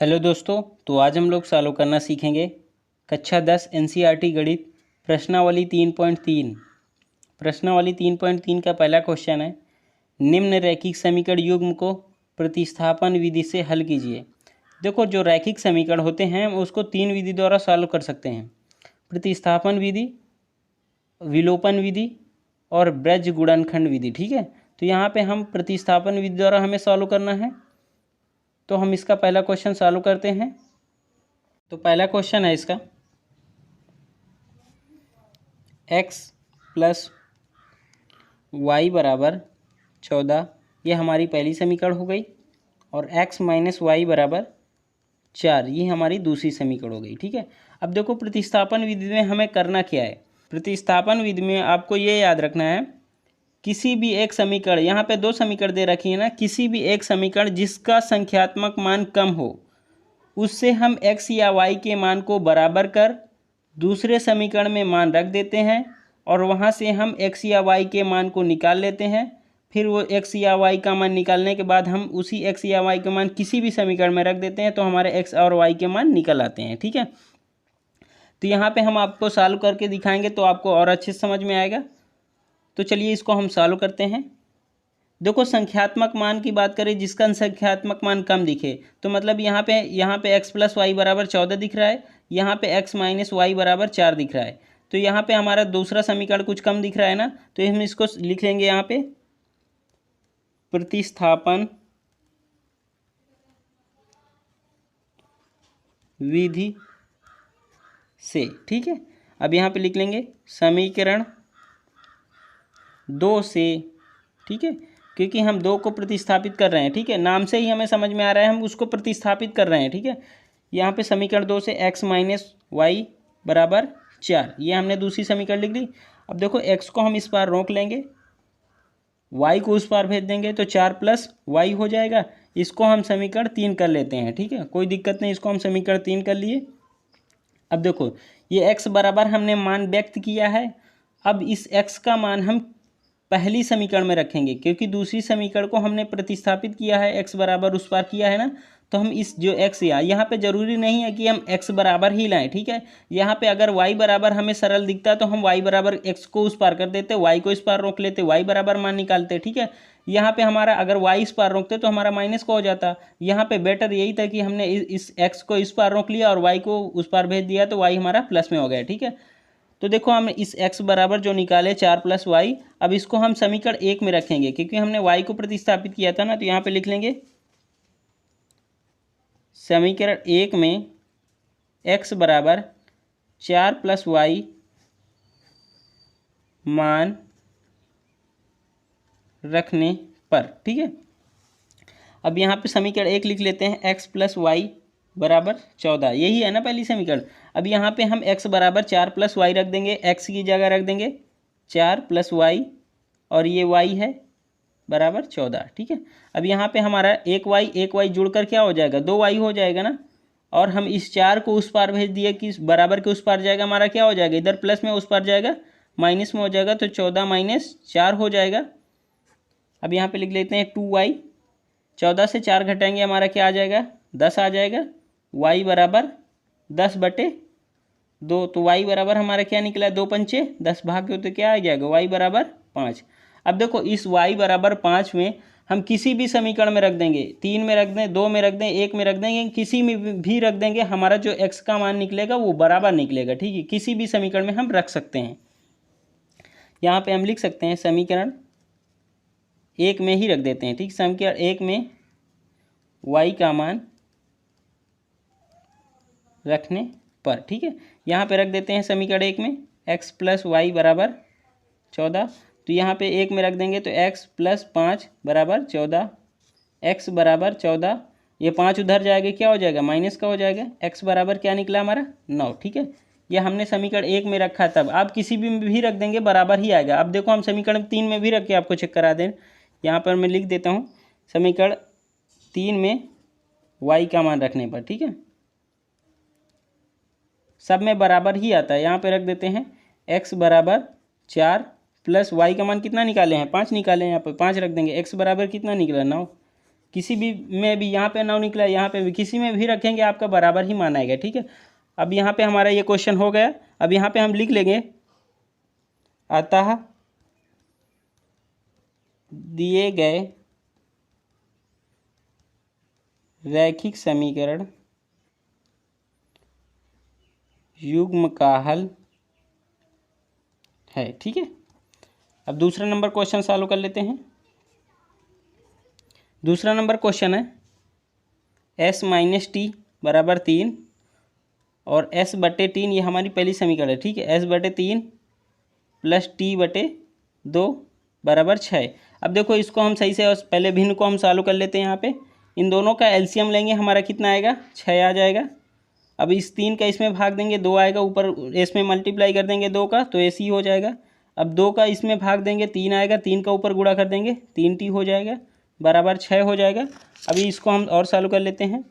Hello दोस्तों, तो आज हम लोग सॉल्व करना सीखेंगे कक्षा 10 एनसीईआरटी गणित प्रश्नावली 3.3। प्रश्नावली 3.3 का पहला क्वेश्चन है, निम्न रैखिक समीकरण युग्म को प्रतिस्थापन विधि से हल कीजिए। देखो, जो रैखिक समीकरण होते हैं हम उसको तीन विधि द्वारा सॉल्व कर सकते हैं, प्रतिस्थापन विधि, विलोपन विधि और ब्रज गुणनखंड विधि। ठीक है, तो यहाँ पे हम प्रतिस्थापन विधि द्वारा हमें सॉल्व करना है, तो हम इसका पहला क्वेश्चन सॉल्व करते हैं। तो पहला क्वेश्चन है इसका, x प्लस वाई बराबर 14, ये हमारी पहली समीकरण हो गई, और x माइनस वाई बराबर 4, ये हमारी दूसरी समीकरण हो गई। ठीक है, अब देखो प्रतिस्थापन विधि में हमें करना क्या है। प्रतिस्थापन विधि में आपको ये याद रखना है, किसी भी एक समीकरण, यहाँ पे दो समीकरण दे रखी है ना, किसी भी एक समीकरण जिसका संख्यात्मक मान कम हो उससे हम x या y के मान को बराबर कर दूसरे समीकरण में मान रख देते हैं, और वहाँ से हम x या y के मान को निकाल लेते हैं। फिर वो x या y का मान निकालने के बाद हम उसी x या y के मान किसी भी समीकरण में रख देते हैं, तो हमारे x और y के मान निकल आते हैं। ठीक है, तो यहाँ पे हम आपको सॉल्व करके दिखाएंगे तो आपको और अच्छे से समझ में आएगा। तो चलिए इसको हम सॉल्व करते हैं। देखो, संख्यात्मक मान की बात करें, जिसका संख्यात्मक मान कम दिखे, तो मतलब यहाँ पे x प्लस वाई बराबर 14 दिख रहा है, यहाँ पे x माइनस वाई बराबर 4 दिख रहा है, तो यहाँ पे हमारा दूसरा समीकरण कुछ कम दिख रहा है ना, तो हम इसको लिख लेंगे यहाँ पे प्रतिस्थापन विधि से। ठीक है, अब यहाँ पे लिख लेंगे समीकरण 2 से। ठीक है, क्योंकि हम 2 को प्रतिस्थापित कर रहे हैं। ठीक है, नाम से ही हमें समझ में आ रहा है हम उसको प्रतिस्थापित कर रहे हैं। ठीक है, यहाँ पे समीकरण 2 से x माइनस वाई बराबर 4, ये हमने दूसरी समीकरण लिख ली। अब देखो, x को हम इस पार रोक लेंगे, y को उस पार भेज देंगे, तो 4 प्लस वाई हो जाएगा। इसको हम समीकरण 3 कर लेते हैं। ठीक है, कोई दिक्कत नहीं, इसको हम समीकरण 3 कर लिए। अब देखो, ये x बराबर हमने मान व्यक्त किया है। अब इस x का मान हम पहली समीकरण में रखेंगे, क्योंकि दूसरी समीकरण को हमने प्रतिस्थापित किया है, x बराबर उस पार किया है ना, तो हम इस जो x यहाँ पे ज़रूरी नहीं है कि हम x बराबर ही लाएं। ठीक है, यहाँ पे अगर y बराबर हमें सरल दिखता तो हम y बराबर x को उस पार कर देते, y को इस पार रोक लेते, y बराबर मान निकालते। ठीक है, यहाँ पे हमारा अगर y इस पार रोकते तो हमारा माइनस का हो जाता। यहाँ पे बेटर यही था कि हमने इस x को इस पार रोक लिया और y को उस पार भेज दिया, तो y हमारा प्लस में हो गया। ठीक है, तो देखो, हम इस x बराबर जो निकाले 4 प्लस वाई, अब इसको हम समीकरण 1 में रखेंगे, क्योंकि हमने y को प्रतिस्थापित किया था ना, तो यहाँ पे लिख लेंगे समीकरण 1 में x बराबर 4 प्लस वाई मान रखने पर। ठीक है, अब यहाँ पे समीकरण 1 लिख लेते हैं, x प्लस वाई बराबर 14, यही है ना पहली समीकरण। अब यहाँ पे हम x बराबर 4 प्लस वाई रख देंगे, x की जगह रख देंगे 4 प्लस वाई, और ये y है बराबर 14। ठीक है, अब यहाँ पे हमारा एक y जुड़कर क्या हो जाएगा, 2y हो जाएगा ना, और हम इस 4 को उस पार भेज दिए कि बराबर के उस पार जाएगा, हमारा क्या हो जाएगा, इधर प्लस में उस पार जाएगा माइनस में हो जाएगा, तो 14 माइनस 4 हो जाएगा। अब यहाँ पे लिख लेते हैं 2y, 14 से 4 घटाएंगे, हमारा क्या आ जाएगा, 10 आ जाएगा। y बराबर 10/2, तो y बराबर हमारा क्या निकला, 2 पंचे 10 भाग के, तो क्या आ जाएगा, y बराबर 5। अब देखो, इस y बराबर 5 में हम किसी भी समीकरण में रख देंगे, 3 में रख दें, 2 में रख दें, 1 में रख देंगे, किसी में भी रख देंगे, हमारा जो x का मान निकलेगा वो बराबर निकलेगा। ठीक है, किसी भी समीकरण में हम रख सकते हैं। यहाँ पे हम लिख सकते हैं समीकरण 1 में ही रख देते हैं। ठीक, समीकरण 1 में y का मान रखने पर। ठीक है, यहाँ पे रख देते हैं समीकरण 1 में x प्लस वाई बराबर 14, तो यहाँ पे 1 में रख देंगे, तो x प्लस 5 बराबर 14, x बराबर 14, ये 5 उधर जाएगा, क्या हो जाएगा, माइनस का हो जाएगा, x बराबर क्या निकला हमारा 9। ठीक है, ये हमने समीकरण 1 में रखा, तब आप किसी भी रख देंगे बराबर ही आएगा। अब देखो, हम समीकरण 3 में भी रख के आपको चेक करा दें। यहाँ पर मैं लिख देता हूँ समीकरण 3 में y का मान रखने पर। ठीक है, सब में बराबर ही आता है। यहाँ पे रख देते हैं x बराबर 4 प्लस y का मान कितना निकाले हैं, 5 निकाले हैं, यहाँ पर 5 रख देंगे, x बराबर कितना निकला 9, किसी भी में भी, यहाँ पे 9 निकला, यहाँ पे भी, किसी में भी रखेंगे आपका बराबर ही मान आएगा। ठीक है, अब यहाँ पे हमारा ये क्वेश्चन हो गया। अब यहाँ पे हम लिख लेंगे, अतः दिए गए रैखिक समीकरण युग्म का हल है। ठीक है, अब दूसरा नंबर क्वेश्चन सॉल्व कर लेते हैं। दूसरा नंबर क्वेश्चन है s माइनस टी बराबर 3 और s बटे 3, ये हमारी पहली समीकरण है। ठीक है, s बटे 3 प्लस टी बटे 2 बराबर 6। अब देखो इसको हम सही से, पहले भिन्न को हम सॉल्व कर लेते हैं। यहाँ पे इन दोनों का एलसीएम लेंगे, हमारा कितना आएगा, 6 आ जाएगा। अब इस 3 का इसमें भाग देंगे, 2 आएगा, ऊपर इसमें मल्टीप्लाई कर देंगे 2 का, तो ऐसे ही हो जाएगा। अब 2 का इसमें भाग देंगे, 3 आएगा, 3 का ऊपर गुणा कर देंगे, 3t हो जाएगा, बराबर 6 हो जाएगा। अभी इसको हम और सॉल्व कर लेते हैं।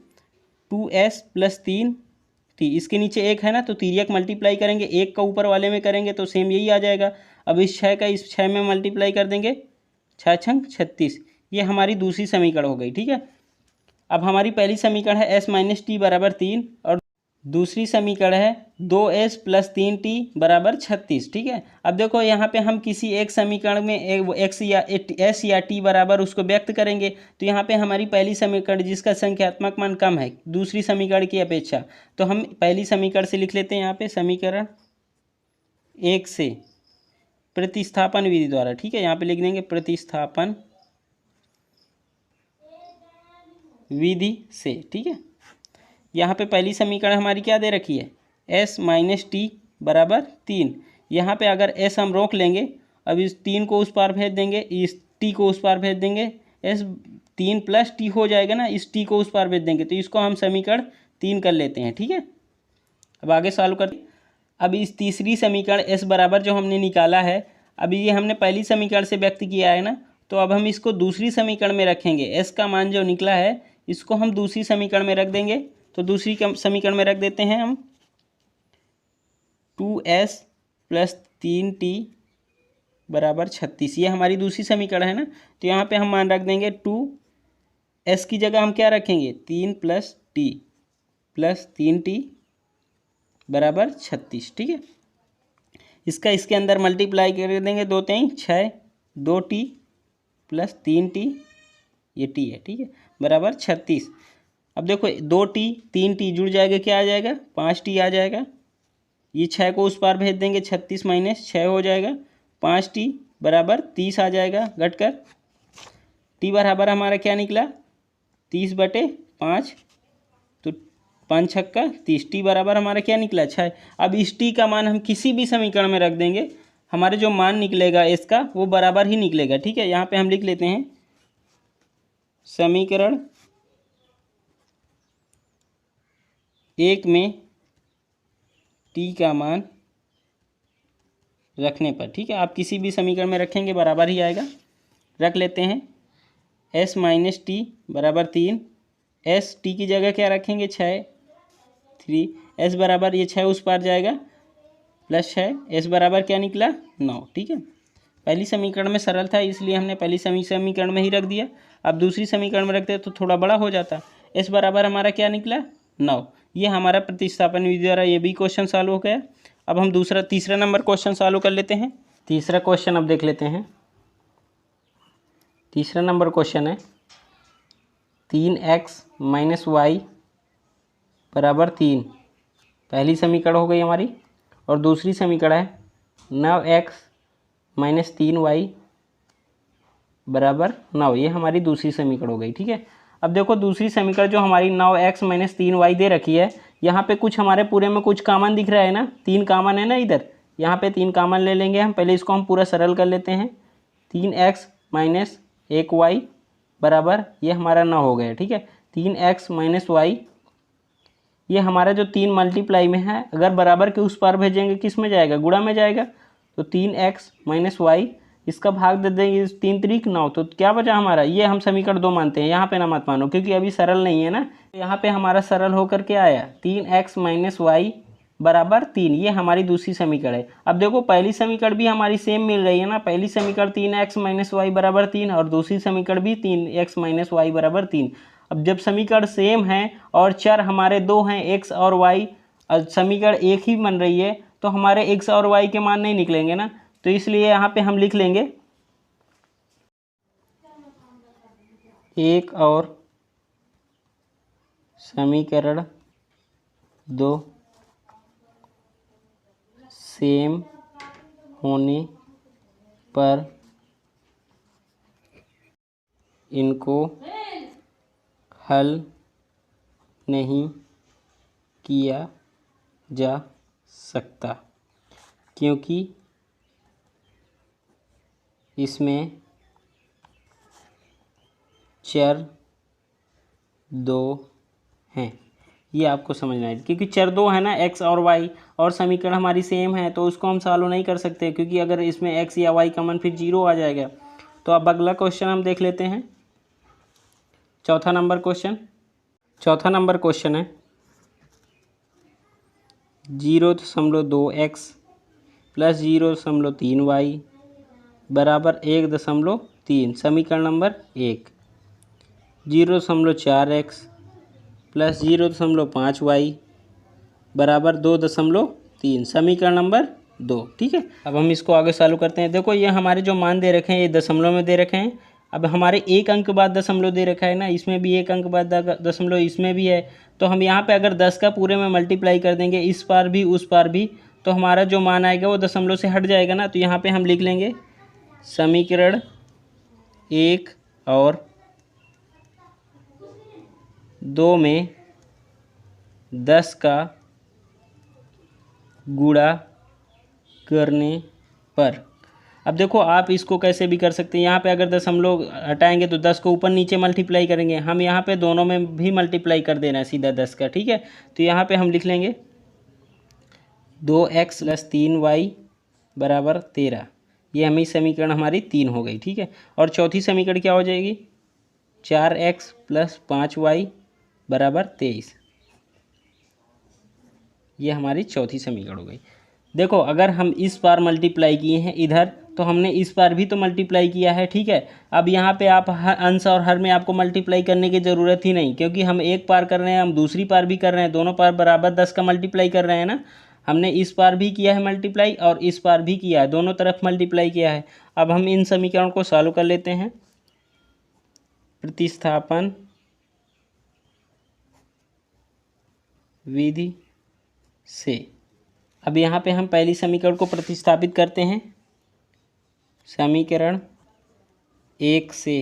2s प्लस 3t, इसके नीचे 1 है ना, तो तिर्यक मल्टीप्लाई करेंगे, 1 का ऊपर वाले में करेंगे तो सेम यही आ जाएगा। अब इस 6 का इस 6 में मल्टीप्लाई कर देंगे, 6 छंग 36, ये हमारी दूसरी समीकरण हो गई। ठीक है, अब हमारी पहली समीकरण है s माइनस टी बराबर 3 और दूसरी समीकरण है 2s प्लस 3t बराबर 36। ठीक है, अब देखो यहाँ पे हम किसी एक समीकरण में x या s या t बराबर उसको व्यक्त करेंगे, तो यहाँ पे हमारी पहली समीकरण जिसका संख्यात्मक मान कम है दूसरी समीकरण की अपेक्षा, तो हम पहली समीकरण से लिख लेते हैं। यहाँ पे समीकरण 1 से प्रतिस्थापन विधि द्वारा। ठीक है, यहाँ पे लिख देंगे प्रतिस्थापन विधि से। ठीक है, यहाँ पे पहली समीकरण हमारी क्या दे रखी है, s माइनस टी बराबर 3। यहाँ पे अगर s हम रोक लेंगे, अब इस 3 को उस पार भेज देंगे, इस t को उस पार भेज देंगे, s 3 प्लस t हो जाएगा ना, इस t को उस पार भेज देंगे, तो इसको हम समीकरण 3 कर लेते हैं। ठीक है, अब आगे सॉल्व कर। अब इस तीसरी समीकरण s बराबर जो हमने निकाला है, अभी ये हमने पहली समीकरण से व्यक्त किया है ना, तो अब हम इसको दूसरी समीकरण में रखेंगे। s का मान जो निकला है इसको हम दूसरी समीकरण में रख देंगे, तो दूसरी समीकरण में रख देते हैं हम 2s प्लस 3t बराबर 36, ये हमारी दूसरी समीकरण है ना, तो यहाँ पे हम मान रख देंगे 2s की जगह हम क्या रखेंगे, 3 प्लस टी प्लस 3t बराबर 36। ठीक है, इसका इसके अंदर मल्टीप्लाई कर देंगे, 2 3 6, 2t प्लस 3t, ये t है। ठीक है, बराबर 36। अब देखो 2t 3t जुड़ जाएगा, क्या आ जाएगा, 5t आ जाएगा। ये 6 को उस पार भेज देंगे, 36 माइनस 6 हो जाएगा, 5t बराबर 30 आ जाएगा घटकर। t बराबर हमारा क्या निकला, 30 बटे 5, तो 5 छक्का 30, t बराबर हमारा क्या निकला, 6। अब इस t का मान हम किसी भी समीकरण में रख देंगे, हमारे जो मान निकलेगा इसका वो बराबर ही निकलेगा। ठीक है, यहाँ पे हम लिख लेते हैं समीकरण 1 में t का मान रखने पर, ठीक है, आप किसी भी समीकरण में रखेंगे बराबर ही आएगा। रख लेते हैं s माइनस टी बराबर 3, s t की जगह क्या रखेंगे, 6 3, s बराबर ये 6 उस पार जाएगा प्लस 6, s बराबर क्या निकला 9। ठीक है, पहली समीकरण में सरल था इसलिए हमने पहली समीकरण में ही रख दिया। अब दूसरी समीकरण में रखते तो थोड़ा बड़ा हो जाता। s बराबर हमारा क्या निकला 9, ये हमारा प्रतिस्थापन विधि द्वारा ये भी क्वेश्चन सॉल्व हो गया। अब हम तीसरा नंबर क्वेश्चन सॉल्व कर लेते हैं। तीसरा क्वेश्चन अब देख लेते हैं। तीसरा नंबर क्वेश्चन है 3x माइनस वाई बराबर 3, पहली समीकरण हो गई हमारी, और दूसरी समीकरण है 9x माइनस 3y बराबर 9, ये हमारी दूसरी समीकरण हो गई। ठीक है, अब देखो दूसरी समीकरण जो हमारी 9x माइनस 3y दे रखी है, यहाँ पे कुछ हमारे पूरे में कुछ कॉमन दिख रहा है ना, 3 कॉमन है ना इधर, यहाँ पे 3 कॉमन ले लेंगे हम। पहले इसको हम पूरा सरल कर लेते हैं। 3x माइनस 1y बराबर ये हमारा 9 हो गया। ठीक है, 3x माइनस y, ये हमारा जो 3 मल्टीप्लाई में है, अगर बराबर के उस पार भेजेंगे किस में जाएगा, गुणा में जाएगा, तो 3x माइनस वाई, इसका भाग दे देंगे 3 3 9, तो क्या बचा हमारा, ये हम समीकरण 2 मानते हैं, यहाँ पे ना मत मानो क्योंकि अभी सरल नहीं है ना। यहाँ पे हमारा सरल होकर के आया 3x माइनस वाई बराबर 3, ये हमारी दूसरी समीकरण है। अब देखो पहली समीकरण भी हमारी सेम मिल रही है ना, पहली समीकरण 3x माइनस वाई बराबर 3 और दूसरी समीकरण भी 3x माइनस वाई बराबर 3। अब जब समीकरण सेम है और चर हमारे दो हैं x और y, समीकरण एक ही बन रही है, तो हमारे x और y के मान नहीं निकलेंगे ना, तो इसलिए यहाँ पे हम लिख लेंगे एक और समीकरण दो सेम होने पर इनको हल नहीं किया जा सकता, क्योंकि इसमें चर दो हैं। ये आपको समझना है, क्योंकि चर दो है ना x और y, और समीकरण हमारी सेम है, तो उसको हम सॉल्व नहीं कर सकते, क्योंकि अगर इसमें x या y का मान फिर 0 आ जाएगा। तो अब अगला क्वेश्चन हम देख लेते हैं, चौथा नंबर क्वेश्चन है 0.2x प्लस 0.3y बराबर 1.3। समीकरण नंबर 1 0.4x प्लस 0.5y बराबर 2.3। समीकरण नंबर 2। ठीक है, अब हम इसको आगे चालू करते हैं। देखो ये हमारे जो मान दे रखे हैं ये दशमलव में दे रखे हैं। अब हमारे एक अंक बाद दशमलव दे रखा है ना, इसमें भी एक अंक बाद दशमलव इसमें भी है, तो हम यहाँ पे अगर 10 का पूरे में मल्टीप्लाई कर देंगे इस पार भी उस पार भी, तो हमारा जो मान आएगा वो दशमलव से हट जाएगा ना। तो यहाँ पे हम लिख लेंगे समीकरण 1 और 2 में 10 का गुणा करने पर। अब देखो आप इसको कैसे भी कर सकते हैं, यहाँ पे अगर दशमलव हटाएंगे तो 10 को ऊपर नीचे मल्टीप्लाई करेंगे, हम यहाँ पे दोनों में भी मल्टीप्लाई कर देना है सीधा 10 का। ठीक है, तो यहाँ पे हम लिख लेंगे 2x प्लस 3y बराबर 13। ये हमें समीकरण हमारी 3 हो गई। ठीक है, और चौथी समीकरण क्या हो जाएगी 4x प्लस 5y बराबर 23। ये हमारी चौथी समीकरण हो गई। देखो अगर हम इस बार मल्टीप्लाई किए हैं इधर, तो हमने इस बार भी तो मल्टीप्लाई किया है। ठीक है, अब यहाँ पे आप अंश और हर में आपको मल्टीप्लाई करने की ज़रूरत ही नहीं, क्योंकि हम एक पार कर रहे हैं, हम दूसरी पार भी कर रहे हैं, दोनों पार बराबर 10 का मल्टीप्लाई कर रहे हैं ना। हमने इस पार भी किया है मल्टीप्लाई और इस पार भी किया है, दोनों तरफ मल्टीप्लाई किया है। अब हम इन समीकरण को सॉल्व कर लेते हैं प्रतिस्थापन विधि से। अब यहाँ पे हम पहली समीकरण को प्रतिस्थापित करते हैं। समीकरण 1 से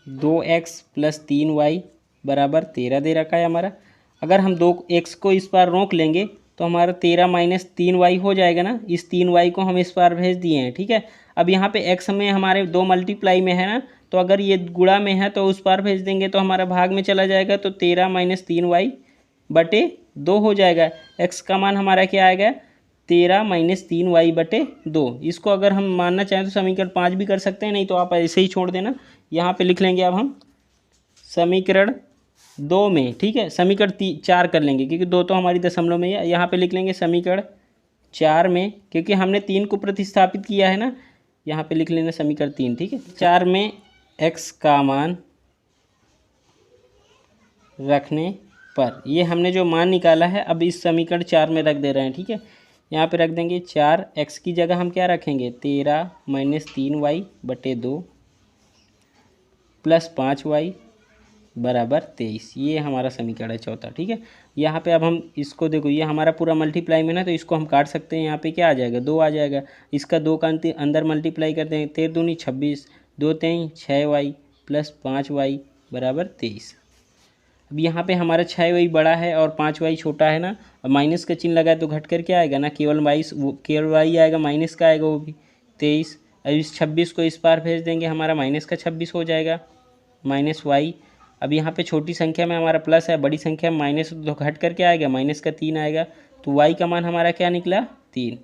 2x प्लस 3y बराबर 13 दे रखा है हमारा। अगर हम 2x को इस पार रोक लेंगे तो हमारा 13 माइनस 3y हो जाएगा ना, इस 3y को हम इस पार भेज दिए हैं। ठीक है, अब यहाँ पे x में हमारे 2 मल्टीप्लाई में है ना, तो अगर ये गुणा में है तो उस पार भेज देंगे तो हमारा भाग में चला जाएगा, तो 13 माइनस 3y बटे 2 हो जाएगा। x का मान हमारा क्या आएगा 13 माइनस 3y बटे 2। इसको अगर हम मानना चाहें तो समीकरण 5 भी कर सकते हैं, नहीं तो आप ऐसे ही छोड़ देना। यहाँ पे लिख लेंगे अब हम समीकरण 2 में। ठीक है, समीकरण 4 कर लेंगे, क्योंकि 2 तो हमारी दशमलव में है। यहाँ पे लिख लेंगे समीकरण 4 में, क्योंकि हमने 3 को प्रतिस्थापित किया है ना, यहाँ पे लिख लेना समीकरण 3। ठीक है, 4 में x का मान रखने पर, ये हमने जो मान निकाला है अब इस समीकरण 4 में रख दे रहे हैं। ठीक है, यहाँ पे रख देंगे 4, x की जगह हम क्या रखेंगे 13 माइनस 3y बटे 2 प्लस 5y बराबर 23। ये हमारा समीकरण है चौथा। ठीक है, यहाँ पे अब हम इसको देखो, ये हमारा पूरा मल्टीप्लाई में ना, तो इसको हम काट सकते हैं। यहाँ पे क्या आ जाएगा 2 आ जाएगा, इसका 2 का अंदर मल्टीप्लाई करते हैं, 13 दूनी 26, 2 3 6y प्लस 5y बराबर 23। अब यहाँ पे हमारा 6y बड़ा है और 5y छोटा है ना, और माइनस का चिन्ह लगा है तो घट कर क्या आएगा ना, केवल y आएगा, माइनस का आएगा वो भी 23। अब इस 26 को इस पार भेज देंगे, हमारा माइनस का 26 हो जाएगा माइनस y। अब यहाँ पे छोटी संख्या में हमारा प्लस है, बड़ी संख्या में माइनस, तो घट कर क्या आएगा माइनस का 3 आएगा, तो y का मान हमारा क्या निकला 3।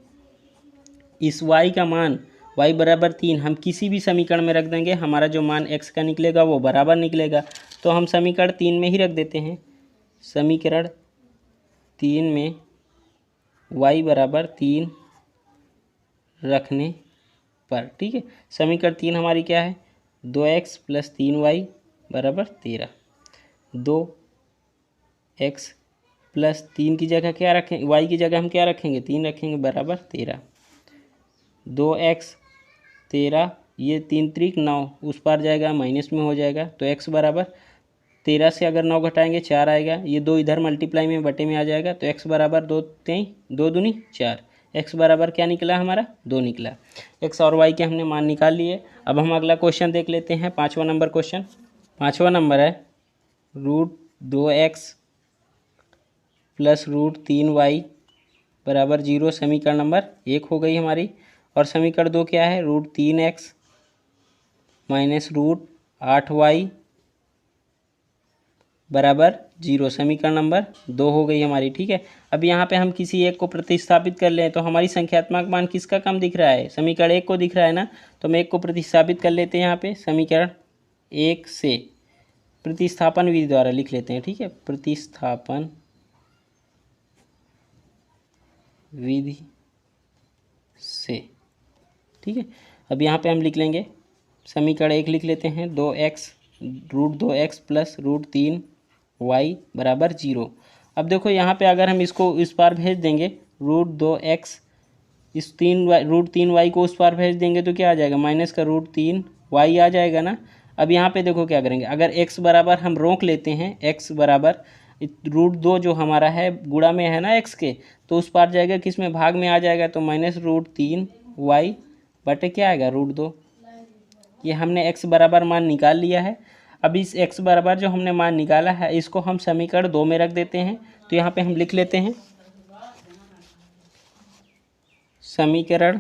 इस y का मान y बराबर 3 हम किसी भी समीकरण में रख देंगे, हमारा जो मान x का निकलेगा वो बराबर निकलेगा। तो हम समीकरण 3 में ही रख देते हैं, समीकरण 3 में y बराबर 3 रखने पर, ठीक है। समीकरण 3 हमारी क्या है, 2x प्लस 3y बराबर 13। 2x प्लस 3 की जगह क्या रखें, y की जगह हम क्या रखेंगे, 3 रखेंगे, बराबर 13। 2x 13, ये 3 त्रिक 9, उस पार जाएगा माइनस में हो जाएगा, तो x बराबर 13 से अगर 9 घटाएंगे 4 आएगा, ये 2 इधर मल्टीप्लाई में बटे में आ जाएगा, तो x बराबर 2 दूनी 4। x बराबर क्या निकला हमारा, 2 निकला। x और y के हमने मान निकाल लिए। अब हम अगला क्वेश्चन देख लेते हैं, 5वां नंबर क्वेश्चन। 5वां नंबर है √2x प्लस √3y बराबर 0। समीकरण नंबर 1 हो गई हमारी। और समीकरण 2 क्या है, √3x माइनस √8y बराबर 0। समीकरण नंबर 2 हो गई हमारी, ठीक है। अब यहाँ पे हम किसी एक को प्रतिस्थापित कर लें तो हमारी संख्यात्मक मान किसका कम दिख रहा है, समीकरण 1 को दिख रहा है ना, तो हम 1 को प्रतिस्थापित कर लेते हैं। यहाँ पे समीकरण 1 से प्रतिस्थापन विधि द्वारा लिख लेते हैं, ठीक है, प्रतिस्थापन विधि से, ठीक है। अब यहाँ पे हम लिख लेंगे, समीकरण 1 लिख लेते हैं, 2x प्लस √3y बराबर 0। अब देखो यहाँ पे अगर हम इसको इस पार भेज देंगे, √2x इस √3y को उस पार भेज देंगे तो क्या आ जाएगा, माइनस का √3y आ जाएगा ना। अब यहाँ पे देखो क्या करेंगे, अगर x बराबर हम रोक लेते हैं, x बराबर √2 जो हमारा है गुणा में है ना x के, तो उस पार जाएगा किस में, भाग में आ जाएगा, तो माइनस √3y बटे क्या आएगा, √2। ये हमने x बराबर मान निकाल लिया है। अब इस x बराबर जो हमने मान निकाला है इसको हम समीकरण 2 में रख देते हैं। तो यहाँ पे हम लिख लेते हैं, समीकरण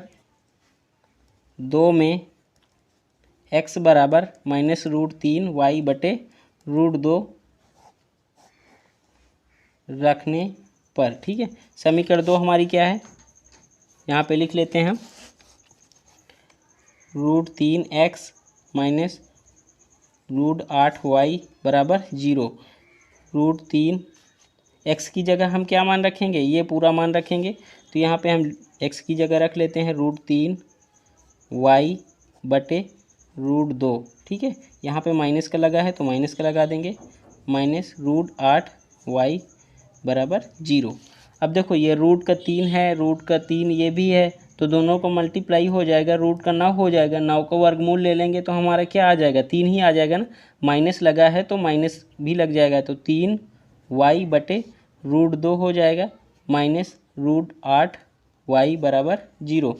2 में x बराबर माइनस √3y बटे √2 रखने पर, ठीक है। समीकरण 2 हमारी क्या है, यहाँ पे लिख लेते हैं हम, √3x माइनस √8y बराबर 0। √3x की जगह हम क्या मान रखेंगे, ये पूरा मान रखेंगे, तो यहाँ पे हम x की जगह रख लेते हैं √3y बटे √2, ठीक है। यहाँ पे माइनस का लगा है तो माइनस का लगा देंगे, माइनस √8y बराबर 0। अब देखो ये रूट का 3 है, रूट का 3 ये भी है, तो दोनों को मल्टीप्लाई हो जाएगा, रूट का 9 हो जाएगा, 9 का वर्गमूल ले लेंगे तो हमारा क्या आ जाएगा, 3 ही आ जाएगा ना। माइनस लगा है तो माइनस भी लग जाएगा, तो 3y बटे √2 हो जाएगा, माइनस √8y बराबर 0।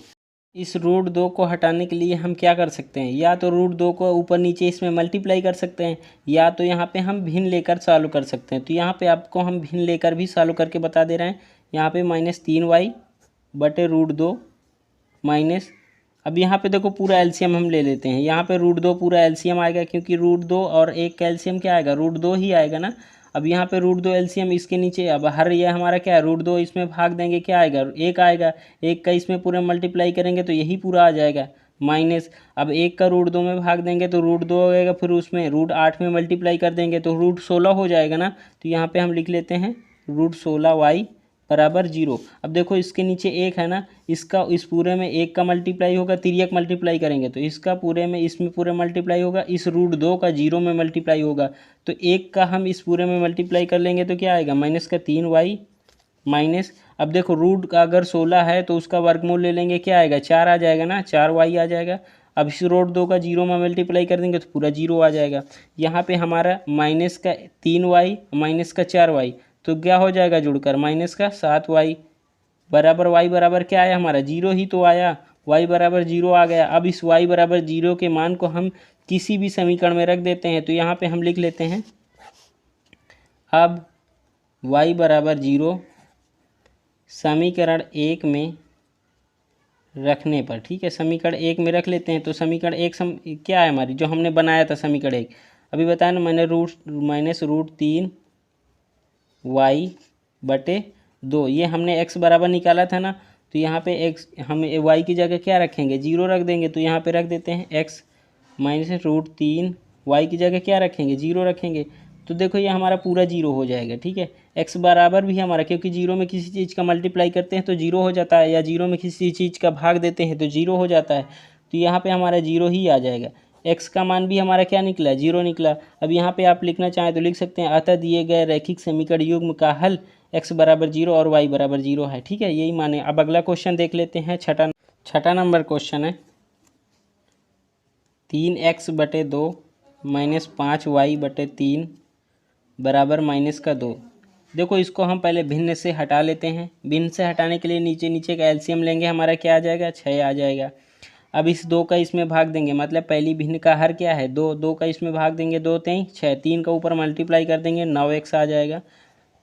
इस √2 को हटाने के लिए हम क्या कर सकते हैं, या तो √2 को ऊपर नीचे इसमें मल्टीप्लाई कर सकते हैं, या तो यहाँ पे हम भिन्न लेकर चालू कर सकते हैं। तो यहाँ पे आपको हम भिन्न लेकर भी चालू करके बता दे रहे हैं। यहाँ पे माइनस 3y बटे √2 माइनस, अब यहाँ पे देखो पूरा एलसीएम हम ले लेते हैं, यहाँ पे √2 पूरा एलसीएम आएगा, क्योंकि √2 और 1 का एलसीएम क्या आएगा, √2 ही आएगा ना। अब यहाँ पे √2 एलसीएम इसके नीचे, अब हर ये हमारा क्या है, √2 इसमें भाग देंगे क्या आएगा, 1 आएगा, 1 का इसमें पूरे मल्टीप्लाई करेंगे तो यही पूरा आ जाएगा, माइनस। अब 1 का √2 में भाग देंगे तो √2 हो जाएगा, फिर उसमें √8 में मल्टीप्लाई कर देंगे तो √16 हो जाएगा ना। तो यहाँ पे हम लिख लेते हैं √16y बराबर 0। अब देखो इसके नीचे 1 है ना, इसका इस पूरे में 1 का मल्टीप्लाई होगा, तिर्यक मल्टीप्लाई करेंगे तो इसका पूरे में इसमें पूरे मल्टीप्लाई होगा, इस √2 का 0 में मल्टीप्लाई होगा, तो 1 का हम इस पूरे में मल्टीप्लाई कर लेंगे तो क्या आएगा, माइनस का 3y माइनस। अब देखो रूट का अगर 16 है तो उसका वर्गमूल ले लेंगे, क्या आएगा, 4 आ जाएगा ना, 4y आ जाएगा। अब इस √2 का 0 में मल्टीप्लाई कर देंगे तो पूरा 0 आ जाएगा। यहाँ पे हमारा माइनस का 3y माइनस का 4y, तो क्या हो जाएगा जुड़कर, माइनस का 7y बराबर y बराबर क्या आया हमारा, 0 ही तो आया, y बराबर 0 आ गया। अब इस y बराबर 0 के मान को हम किसी भी समीकरण में रख देते हैं। तो यहाँ पे हम लिख लेते हैं, अब y बराबर 0 समीकरण 1 में रखने पर, ठीक है, समीकरण 1 में रख लेते हैं। तो समीकरण 1 क्या है हमारी, जो हमने बनाया था समीकरण 1, अभी बताया ना मैंने, माइनस √3y बटे 2, ये हमने x बराबर निकाला था ना। तो यहाँ पे x हम y की जगह क्या रखेंगे, 0 रख देंगे, तो यहाँ पे रख देते हैं x माइनस √3y की जगह क्या रखेंगे, 0 रखेंगे। तो देखो ये हमारा पूरा जीरो हो जाएगा। ठीक है, एक्स बराबर भी हमारा, क्योंकि जीरो में किसी चीज़ का मल्टीप्लाई करते हैं तो जीरो हो जाता है, या जीरो में किसी चीज़ का भाग देते हैं तो जीरो हो जाता है। तो यहाँ पे हमारा जीरो ही आ जाएगा। एक्स का मान भी हमारा क्या निकला, जीरो निकला। अब यहाँ पे आप लिखना चाहें तो लिख सकते हैं, अतः दिए गए रैखिक समीकरण युग्म का हल एक्स बराबर जीरो और वाई बराबर जीरो है। ठीक है, यही माने। अब अगला क्वेश्चन देख लेते हैं। छठा नंबर क्वेश्चन है, 3x/2 माइनस 5y/3 बराबर -2। देखो इसको हम पहले भिन्न से हटा लेते हैं। भिन्न से हटाने के लिए नीचे नीचे का एलसीएम लेंगे, हमारा क्या आ जाएगा, 6 आ जाएगा। अब इस 2 का इसमें भाग देंगे, मतलब पहली भिन्न का हर क्या है, 2, 2 का इसमें भाग देंगे, 2 3 6, 3 का ऊपर मल्टीप्लाई कर देंगे, 9x आ जाएगा।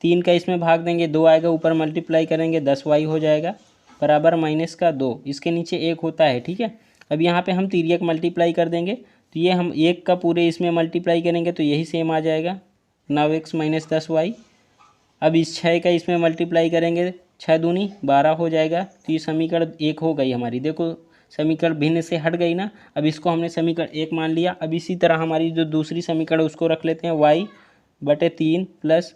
3 का इसमें भाग देंगे, 2 आएगा, ऊपर मल्टीप्लाई करेंगे, 10y हो जाएगा बराबर -2। इसके नीचे 1 होता है। ठीक है, अब यहाँ पे हम तिर्यक मल्टीप्लाई कर देंगे, तो ये हम 1 का पूरे इसमें मल्टीप्लाई करेंगे तो यही सेम आ जाएगा, 9x - 10y। अब इस 6 का इसमें मल्टीप्लाई करेंगे, 6 दूनी 12 हो जाएगा। तो ये समीकरण 1 हो गई हमारी। देखो समीकरण भिन्न से हट गई ना, अब इसको हमने समीकरण 1 मान लिया। अब इसी तरह हमारी जो दूसरी समीकरण उसको रख लेते हैं, y/3 प्लस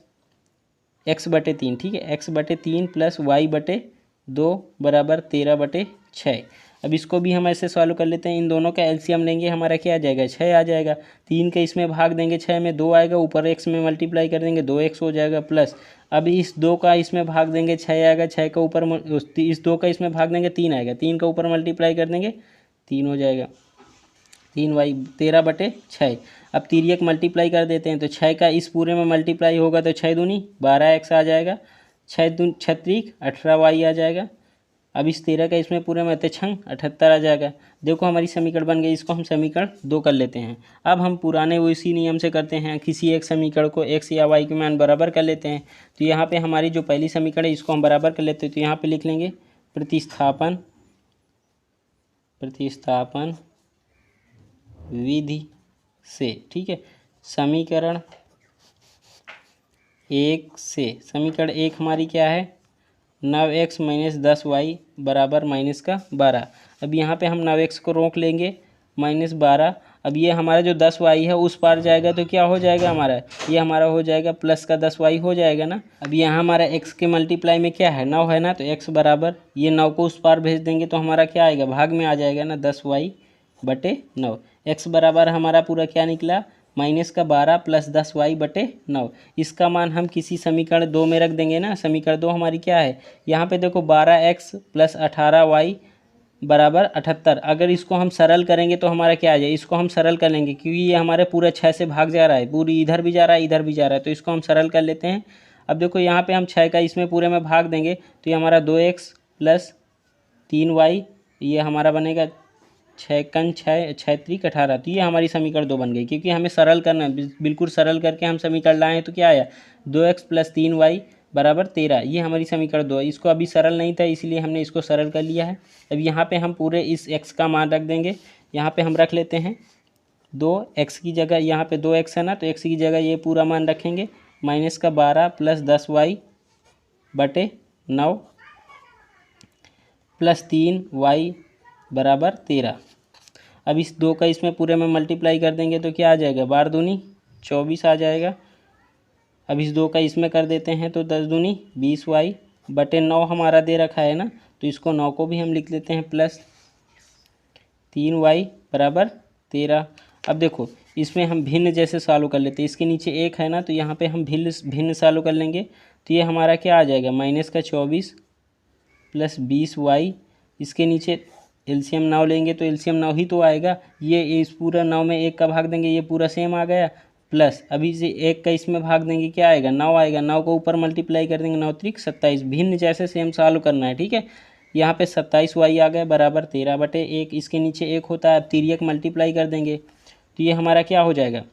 x/3। ठीक है, x/3 प्लस y/2 बराबर 13/6। अब इसको भी हम ऐसे सॉल्व कर लेते हैं। इन दोनों का एलसीएम लेंगे, हमारा क्या आ जाएगा, 6 आ जाएगा। 3 का इसमें भाग देंगे, 6 में 2 आएगा, ऊपर x में मल्टीप्लाई कर देंगे, 2x हो जाएगा प्लस। अब इस 2 का इसमें भाग देंगे, 6 आएगा, 6 का ऊपर इस 2 का इसमें भाग देंगे, 3 आएगा, 3 का ऊपर मल्टीप्लाई कर देंगे, 3 हो जाएगा, 3y 13/6। अब तिर्यक मल्टीप्लाई कर देते हैं, तो 6 का इस पूरे में मल्टीप्लाई होगा तो 6 दूनी 12x आ जाएगा, 6 छत्रिक 18y आ जाएगा। अब इस 13 का इसमें पूरे में 78 आ जाएगा। देखो हमारी समीकरण बन गई। इसको हम समीकरण 2 कर लेते हैं। अब हम पुराने वो इसी नियम से करते हैं, किसी एक समीकरण को x या y के मान बराबर कर लेते हैं। तो यहाँ पे हमारी जो पहली समीकरण है इसको हम बराबर कर लेते हैं। तो यहाँ पे लिख लेंगे प्रतिस्थापन विधि से। ठीक है, समीकरण 1 हमारी क्या है, 9x - 10y बराबर -12। अब यहाँ पे हम 9x को रोक लेंगे, -12। अब ये हमारा जो 10y है उस पार जाएगा तो क्या हो जाएगा हमारा, ये हमारा हो जाएगा प्लस का 10y हो जाएगा ना। अब यहाँ हमारा x के मल्टीप्लाई में क्या है, 9 है ना, तो x बराबर ये 9 को उस पार भेज देंगे तो हमारा क्या आएगा, भाग में आ जाएगा ना, 10y/9। x बराबर हमारा पूरा क्या निकला, -12 प्लस 10y/9। इसका मान हम किसी समीकरण 2 में रख देंगे ना। समीकरण 2 हमारी क्या है, यहाँ पे देखो 12x प्लस 18y बराबर 78। अगर इसको हम सरल करेंगे तो हमारा क्या आ जाए, इसको हम सरल कर लेंगे क्योंकि ये हमारे पूरा 6 से भाग जा रहा है, पूरी इधर भी जा रहा है इधर भी जा रहा है, तो इसको हम सरल कर लेते हैं। अब देखो यहाँ पे हम 6 का इसमें पूरे में भाग देंगे तो ये हमारा 2x प्लस 3y, ये हमारा बनेगा 6×6 = 18। तो ये हमारी समीकरण 2 बन गई, क्योंकि हमें सरल करना है, बिल्कुल सरल करके हम समीकरण लाए हैं। तो क्या आया, 2x प्लस 3y बराबर 13। ये हमारी समीकरण 2 है। इसको अभी सरल नहीं था इसलिए हमने इसको सरल कर लिया है। अब यहाँ पे हम पूरे इस x का मान रख देंगे। यहाँ पे हम रख लेते हैं 2x की जगह, यहाँ पे 2x है ना, तो x की जगह ये पूरा मान रखेंगे, -12 प्लस 10y/9 प्लस 3y बराबर 13। अब इस 2 का इसमें पूरे में मल्टीप्लाई कर देंगे तो क्या आ जाएगा, 12 दूनी 24 आ जाएगा। अब इस 2 का इसमें कर देते हैं तो 10 दूनी 20y/9 हमारा दे रखा है ना, तो इसको 9 को भी हम लिख लेते हैं प्लस 3y बराबर 13। अब देखो इसमें हम भिन्न जैसे सॉल्व कर लेते हैं, इसके नीचे 1 है ना, तो यहाँ पे हम भिन्न सॉल्व कर लेंगे। तो ये हमारा क्या आ जाएगा, -24 प्लस 20y। इसके नीचे एलसीएम 9 लेंगे तो एलसीएम 9 ही तो आएगा। ये इस पूरा 9 में 1 का भाग देंगे, ये पूरा सेम आ गया, प्लस अभी से 1 का इसमें भाग देंगे, क्या आएगा, 9 आएगा। 9 को ऊपर मल्टीप्लाई कर देंगे, 9 त्रिक 27। भिन्न जैसे सेम सॉल्व करना है। ठीक है, यहाँ पे 27y आ गया बराबर 13/1। इसके नीचे 1 होता है, अब तिर्यक मल्टीप्लाई कर देंगे तो ये हमारा क्या हो जाएगा,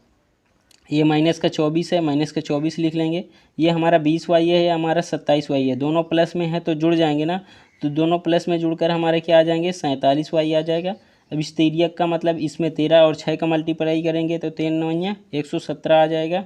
ये -24 है, -24 लिख लेंगे। ये हमारा 20y है, ये हमारा 27y है, दोनों प्लस में है तो जुड़ जाएंगे ना, तो दोनों प्लस में जुड़कर हमारे क्या आ जाएंगे, 47y आ जाएगा। अब इस तिर्यक का मतलब इसमें 13 और 6 का मल्टीप्लाई करेंगे तो 3 9 117 आ जाएगा।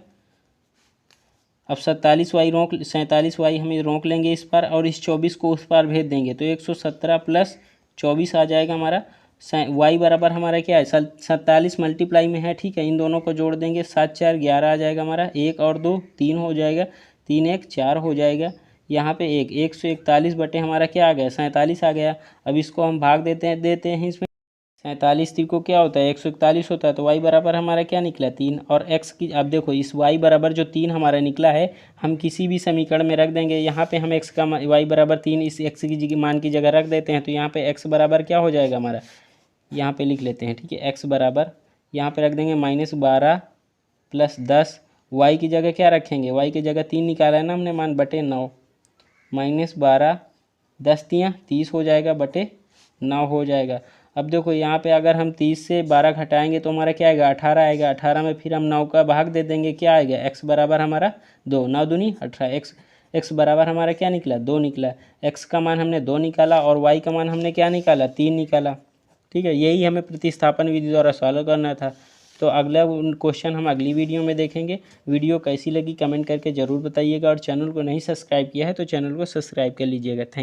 अब 47y हमें रोक लेंगे इस पर, और इस 24 को उस पार भेज देंगे तो 117 प्लस 24 आ जाएगा हमारा। वाई बराबर हमारा क्या है 47 मल्टीप्लाई में है, ठीक है। इन दोनों को जोड़ देंगे, 7 4 11 आ जाएगा हमारा, 1 और 2 3 हो जाएगा, 3 1 4 हो जाएगा। यहाँ पे 141 बटे हमारा क्या आ गया 47 आ गया। अब इसको हम भाग देते हैं इसमें, 47 3 को क्या होता है 141 होता है, तो y बराबर हमारा क्या निकला 3। और x की अब देखो इस y बराबर जो 3 हमारा निकला है हम किसी भी समीकरण में रख देंगे। यहाँ पे हम x का y बराबर 3 इस x की मान की जगह रख देते हैं, तो यहाँ पे x बराबर क्या हो जाएगा हमारा, यहाँ पे लिख लेते हैं, ठीक है। x बराबर यहाँ पे रख देंगे -12 + 10, y की जगह क्या रखेंगे, y की जगह 3 निकाला है ना हमने मान, बटे 9, -12 10 तियाँ 30 हो जाएगा, बटे 9 हो जाएगा। अब देखो यहाँ पे अगर हम 30 से 12 घटाएंगे तो हमारा क्या आएगा 18 आएगा। 18 में फिर हम 9 का भाग दे देंगे, क्या आएगा x बराबर हमारा 2, 9 दूनी 18, x बराबर हमारा क्या निकला 2 निकला। x का मान हमने 2 निकाला और y का मान हमने क्या निकाला 3 निकाला, ठीक है। यही हमें प्रतिस्थापन विधि द्वारा सॉल्व करना था। तो अगला क्वेश्चन हम अगली वीडियो में देखेंगे। वीडियो कैसी लगी कमेंट करके ज़रूर बताइएगा, और चैनल को नहीं सब्सक्राइब किया है तो चैनल को सब्सक्राइब कर लीजिएगा। थैंक